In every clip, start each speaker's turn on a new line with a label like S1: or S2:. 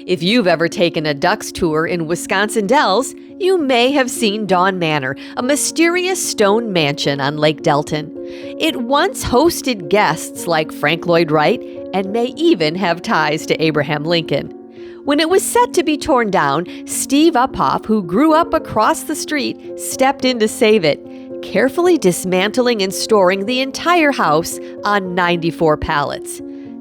S1: If you've ever taken a ducks tour in Wisconsin Dells, you may have seen Dawn Manor, a mysterious stone mansion on Lake Delton. It once hosted guests like Lloyd Wright and may even have ties to Abraham Lincoln. When it was set to be torn down, Steve Uphoff, who grew up across the street, stepped in to save it, carefully dismantling and storing the entire house on 94 pallets.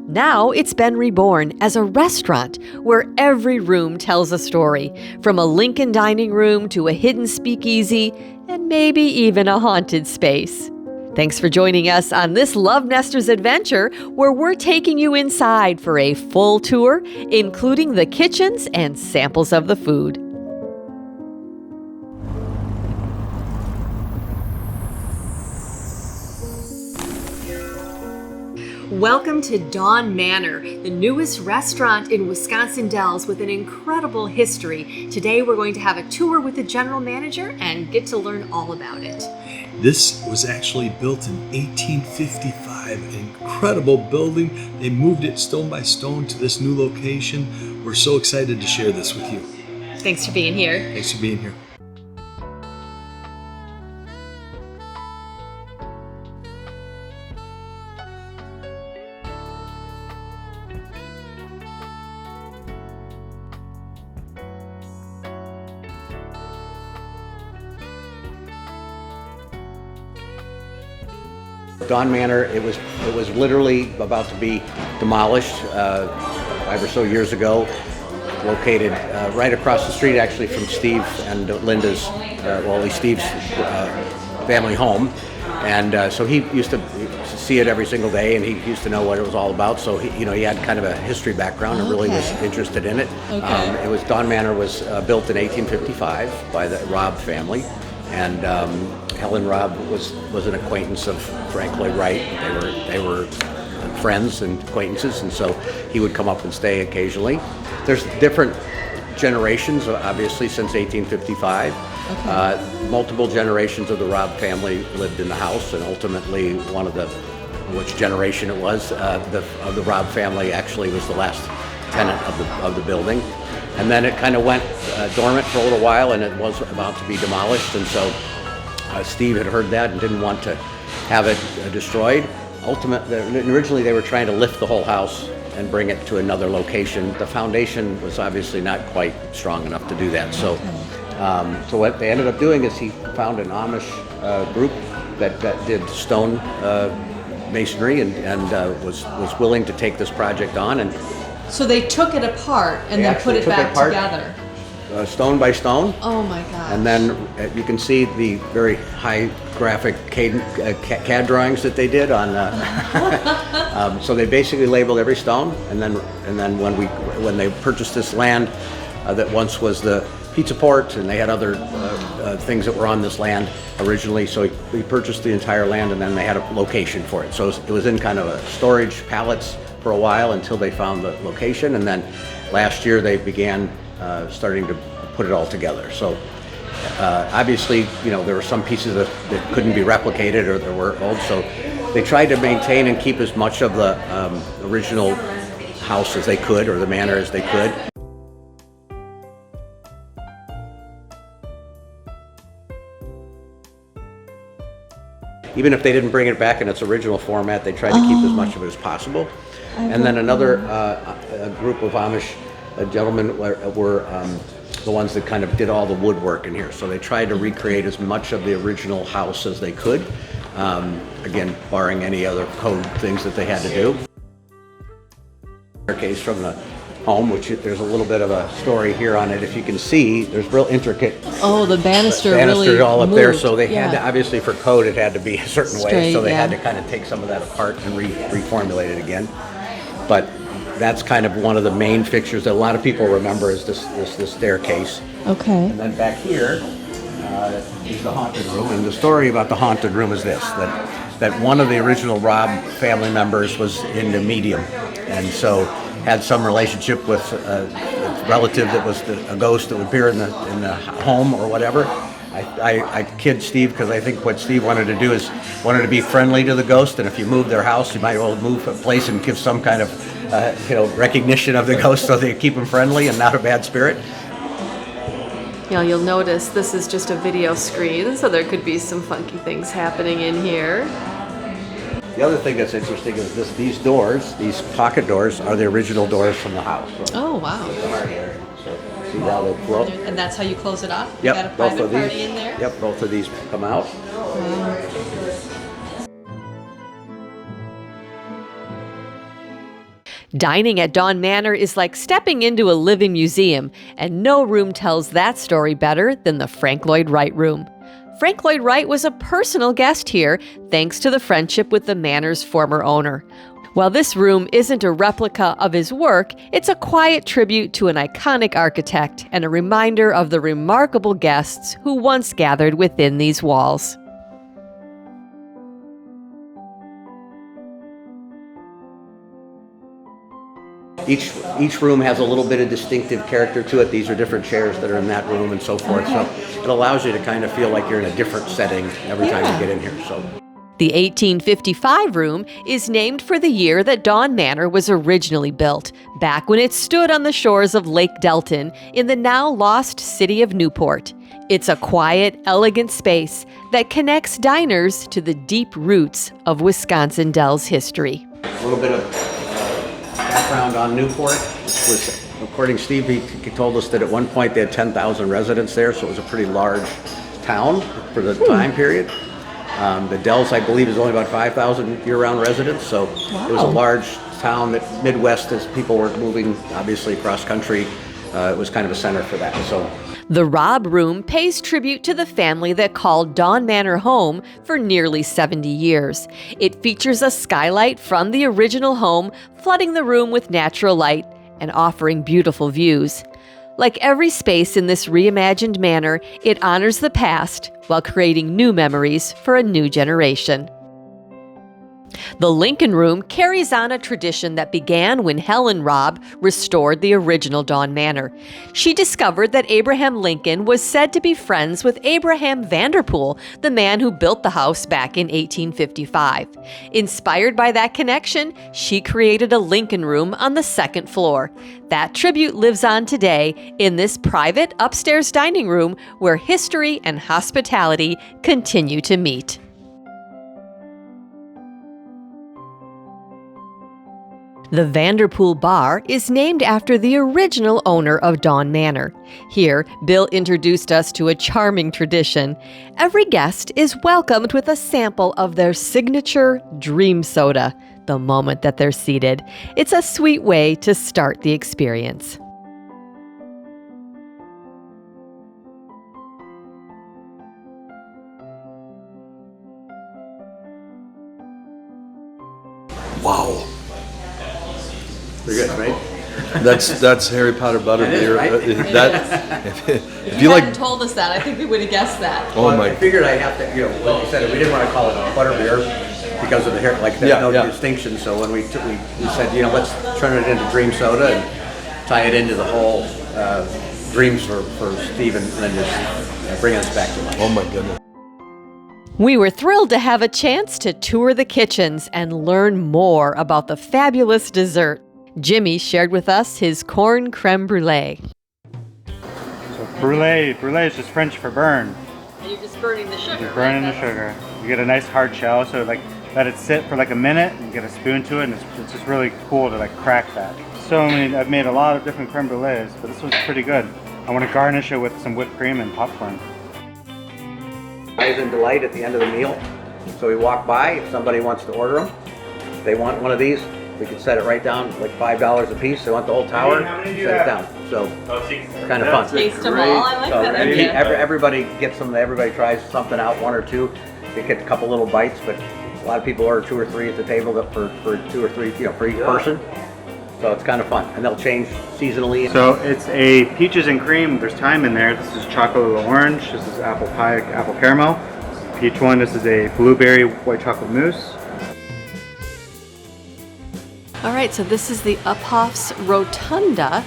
S1: Now it's been reborn as a restaurant where every room tells a story, from a Lincoln dining room to a hidden speakeasy and maybe even a haunted space. Thanks for joining us on this LoveNesters adventure, where we're taking you inside for a full tour, including the kitchens and samples of the food. Welcome to Dawn Manor, the newest restaurant in Wisconsin Dells with an incredible history. Today we're going to have a tour with the general manager and get to learn all about it.
S2: This was actually built in 1855, an incredible building. They moved it stone by stone to this new location. We're so excited to share this with you.
S1: Thanks for being here.
S2: Thanks for being here.
S3: Dawn Manor, it was literally about to be demolished 5 or so years ago. Located right across the street, actually, from Steve and Linda's, at least Steve's family home. And so he used to see it every single day, and he used to know what it was all about. So he had kind of a history background and really was interested in it. Okay. Dawn Manor was built in 1855 by the Raab family. And Helen Raab was an acquaintance of Lloyd Wright. They were friends and acquaintances, and so he would come up and stay occasionally. There's different generations, obviously, since 1855. Okay. Multiple generations of the Raab family lived in the house, and ultimately which generation it was, of the Raab family actually was the last tenant of the building. And then it kind of went dormant for a little while, and it was about to be demolished. And so Steve had heard that and didn't want to have it destroyed. Originally they were trying to lift the whole house and bring it to another location. The foundation was obviously not quite strong enough to do that. So what they ended up doing is he found an Amish group that did stone masonry and was willing to take this project on. And
S1: so they took it apart and then put it back together.
S3: Stone by stone.
S1: Oh my gosh.
S3: And then you can see the very high graphic CAD drawings that they did on. So they basically labeled every stone, and then when they purchased this land that once was the pizza port, and they had other things that were on this land originally. So we purchased the entire land, and then they had a location for it. So it was in kind of a storage pallets for a while until they found the location, and then last year they began starting to put it all together. So obviously, there were some pieces that couldn't be replicated or that were old, so they tried to maintain and keep as much of the original house as they could, or the manor as they could. Even if they didn't bring it back in its original format, they tried to keep as much of it as possible. And then another group of Amish gentlemen were the ones that kind of did all the woodwork in here. So they tried to recreate as much of the original house as they could, again, barring any other code things that they had to do. Staircase from the home, which there's a little bit of a story here on it. If you can see, there's real intricate.
S1: Oh, the banister really
S3: all up
S1: moved.
S3: There. So they had to, obviously for code, it had to be a certain way. So they had to kind of take some of that apart and reformulate it again. But that's kind of one of the main fixtures that a lot of people remember is this staircase. Okay. And then back here is the haunted room. And the story about the haunted room is this, that one of the original Raab family members was into medium, and so had some relationship with a relative that was a ghost that would appear in the home or whatever. I kid Steve because I think what Steve wanted to do is wanted to be friendly to the ghost, and if you move their house, you might well move a place and give some kind of recognition of the ghost, so they keep them friendly and not a bad spirit.
S1: You'll notice this is just a video screen, so there could be some funky things happening in here.
S3: The other thing that's interesting is these doors, these pocket doors, are the original doors from the house. So
S1: Oh, wow.
S3: see how they float?
S1: And that's how you close it off?
S3: Yep,
S1: You got a
S3: both
S1: private
S3: of these.
S1: party in there?
S3: Yep, both of these come out.
S1: Dining at Dawn Manor is like stepping into a living museum, and no room tells that story better than the Frank Lloyd Wright Room. Frank Lloyd Wright was a personal guest here, thanks to the friendship with the Manor's former owner. While this room isn't a replica of his work, it's a quiet tribute to an iconic architect and a reminder of the remarkable guests who once gathered within these walls.
S3: Each room has a little bit of distinctive character to it. These are different chairs that are in that room and so forth. So it allows you to kind of feel like you're in a different setting every time you get in here. So
S1: The 1855 room is named for the year that Dawn Manor was originally built, back when it stood on the shores of Lake Delton in the now lost city of Newport. It's a quiet, elegant space that connects diners to the deep roots of Wisconsin Dells history.
S3: a little bit of background on Newport. It was, according to Steve, he told us that at one point they had 10,000 residents there, so it was a pretty large town for the time period. The Dells, I believe, is only about 5,000 year-round residents, so it was a large town that Midwest, as people were moving, obviously, across country, it was kind of a center for that. So
S1: the Raab Room pays tribute to the family that called Dawn Manor home for nearly 70 years. It features a skylight from the original home, flooding the room with natural light and offering beautiful views. Like every space in this reimagined manor, it honors the past while creating new memories for a new generation. The Lincoln Room carries on a tradition that began when Helen Raab restored the original Dawn Manor. She discovered that Abraham Lincoln was said to be friends with Abraham Vanderpool, the man who built the house back in 1855. Inspired by that connection, she created a Lincoln Room on the second floor. That tribute lives on today in this private upstairs dining room where history and hospitality continue to meet. The Vanderpool Bar is named after the original owner of Dawn Manor. Here, Bill introduced us to a charming tradition. Every guest is welcomed with a sample of their signature dream soda the moment that they're seated. It's a sweet way to start the experience.
S2: Wow.
S3: pretty good, right?
S2: That's Harry Potter butterbeer.
S3: Right?
S2: If you like,
S1: told us that, I think we would have guessed that.
S2: oh
S3: I
S2: my,
S3: figured I have to, like you said, we didn't want to call it butterbeer because of the hair, like there's
S2: Yeah,
S3: no
S2: yeah.
S3: distinction. So when we said, let's turn it into dream soda and tie it into the whole dreams for Steve and just bring us back to life.
S2: oh my goodness.
S1: We were thrilled to have a chance to tour the kitchens and learn more about the fabulous dessert. Jimmy shared with us his corn creme brulee.
S4: So brulee is just French for burn.
S1: And you're just burning the sugar.
S4: You're burning the sugar. You get a nice hard shell, so let it sit for like a minute, and you get a spoon to it, and it's just really cool to crack that. I've made a lot of different creme brulees, but this one's pretty good. I want to garnish it with some whipped cream and popcorn.
S3: Eyes and delight at the end of the meal. So we walk by, if somebody wants to order them, if they want one of these, we can set it right down, like $5 a piece. They want the whole tower, set it down. So it's kind of fun.
S1: Taste them all. I like that idea.
S3: Everybody gets them. Everybody tries something out, one or two. They get a couple little bites, but a lot of people order 2 or 3 at the table for 2 or 3, for each person. So it's kind of fun, and they'll change seasonally.
S4: So it's a peaches and cream. There's thyme in there. This is chocolate orange. This is apple pie, apple caramel. Peach one. This is a blueberry white chocolate mousse.
S1: All right, so this is the Uphoff's Rotunda.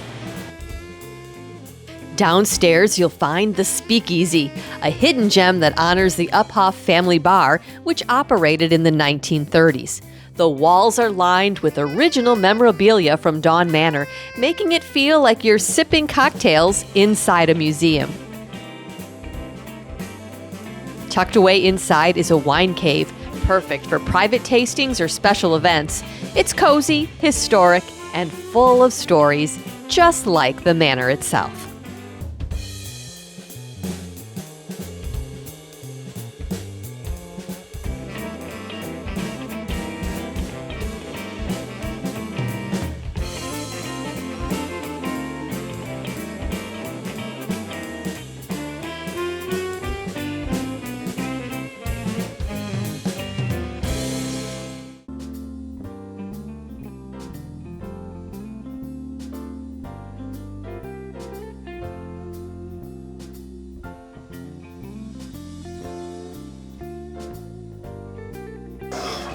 S1: Downstairs, you'll find the Speakeasy, a hidden gem that honors the Uphoff family bar, which operated in the 1930s. The walls are lined with original memorabilia from Dawn Manor, making it feel like you're sipping cocktails inside a museum. Tucked away inside is a wine cave, perfect for private tastings or special events. It's cozy, historic, and full of stories, just like the manor itself.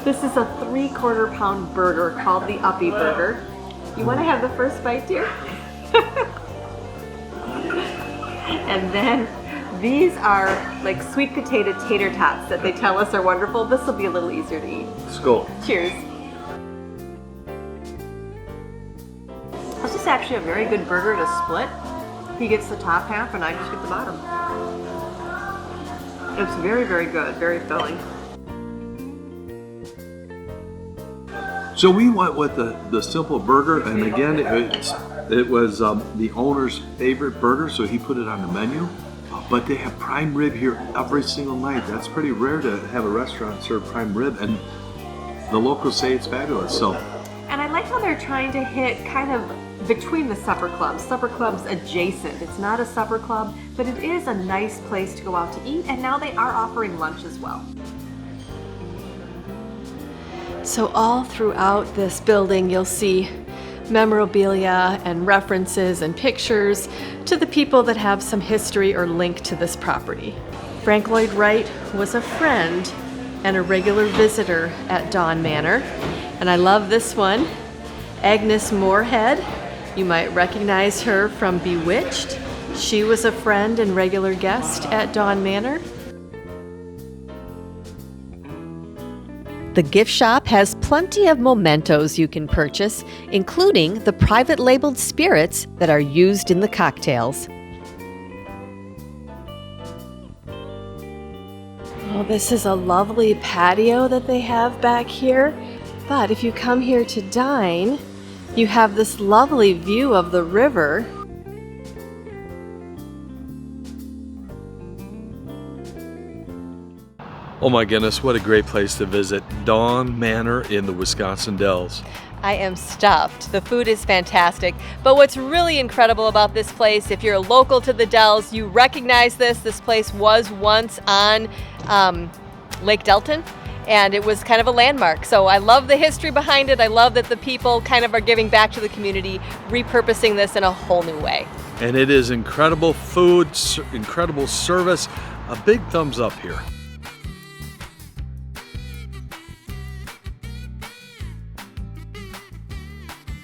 S1: This is a 3/4 pound burger called the Uppy Burger. You want to have the first bite, dear? And then these are like sweet potato tater tots that they tell us are wonderful. This will be a little easier to eat.
S2: Skull.
S1: Cheers. This is actually a very good burger to split. He gets the top half and I just get the bottom. It's very, very good, very filling.
S2: So we went with the simple burger, and again, it was the owner's favorite burger, so he put it on the menu. But they have prime rib here every single night. That's pretty rare to have a restaurant serve prime rib, and the locals say it's fabulous. So,
S1: and I like how they're trying to hit kind of between the supper clubs. Supper clubs adjacent. It's not a supper club, but it is a nice place to go out to eat, and now they are offering lunch as well. So all throughout this building, you'll see memorabilia and references and pictures to the people that have some history or link to this property. Frank Lloyd Wright was a friend and a regular visitor at Dawn Manor. And I love this one, Agnes Moorhead. You might recognize her from Bewitched. She was a friend and regular guest at Dawn Manor. The gift shop has plenty of mementos you can purchase, including the private labeled spirits that are used in the cocktails. Oh, this is a lovely patio that they have back here. But if you come here to dine, you have this lovely view of the river.
S2: oh my goodness, what a great place to visit. Dawn Manor in the Wisconsin Dells.
S1: I am stuffed. The food is fantastic. But what's really incredible about this place, if you're local to the Dells, you recognize this. This place was once on Lake Delton, and it was kind of a landmark. So I love the history behind it. I love that the people kind of are giving back to the community, repurposing this in a whole new way.
S2: And it is incredible food, incredible service. A big thumbs up here.